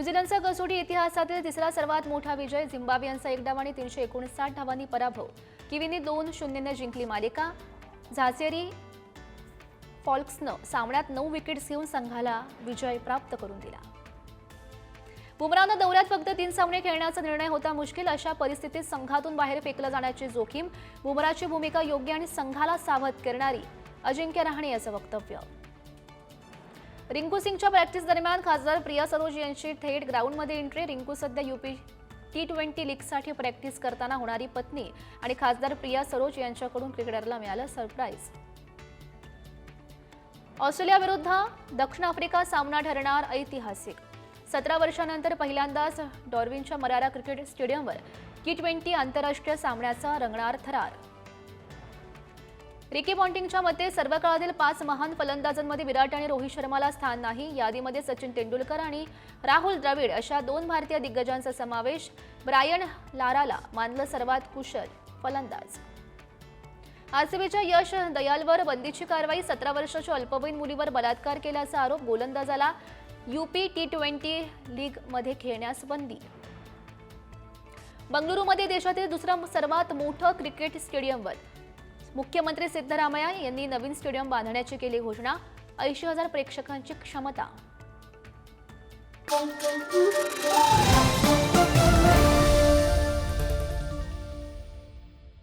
न्यूझीलंडचा कसोटी इतिहासातील तिसरा सर्वात मोठा विजय. झिम्बाब्वेचा 1 डाव आणि 359 धावांनी पराभव. किवीने 2-0 जिंकली मालिका. झाचेरी फॉल्क्सनं सामन्यात 9 विकेट्स घेऊन संघाला विजय प्राप्त करून दिला. बुमराहनं दौऱ्यात फक्त 3 सामने खेळण्याचा निर्णय होता मुश्किल. अशा परिस्थितीत संघातून बाहेर फेकलं जाण्याची जोखीम. बुमराहची भूमिका योग्य आणि संघाला सावध करणारी, अजिंक्य रहाणे याचं वक्तव्य. रिंकू सिंगच्या प्रॅक्टिस दरम्यान खासदार प्रिया सरोज यांची थेट ग्राउंडमध्ये एंट्री. रिंकू सध्या यूपी T20 लीगसाठी प्रॅक्टिस करताना होणारी पत्नी आणि खासदार प्रिया सरोज यांच्याकडून क्रिकेटरला मिळालं सरप्राईज. ऑस्ट्रेलियाविरुद्ध दक्षिण आफ्रिका सामना ठरणार ऐतिहासिक. 17 वर्षांनंतर पहिल्यांदाच डॉर्विनच्या मरारा क्रिकेट स्टेडियमवर T20 आंतरराष्ट्रीय सामन्याचा रंगणार थरार. रिकी पॉन्टिंगच्या मते सर्व काळातील 5 महान फलंदाजांमध्ये विराट आणि रोहित शर्माला स्थान नाही. यादीमध्ये सचिन तेंडुलकर आणि राहुल द्रविड अशा 2 भारतीय दिग्गजांचा समावेश. ब्रायन लाराला मानलं सर्वात कुशल फलंदाज. आरसीबीच्या यश दयालवर बंदीची कारवाई. 17 वर्षाच्या अल्पवयीन मुलीवर बलात्कार केल्याचा आरोप. गोलंदाजाला यूपी T20 लीगमध्ये खेळण्यास बंदी. बंगळुरूमध्ये देशातील दुसरं सर्वात मोठं क्रिकेट स्टेडियमवर मुख्यमंत्री सिद्धरामय्या यांनी नवीन स्टेडियम बांधण्याची केली घोषणा. 80,000 प्रेक्षकांची क्षमता.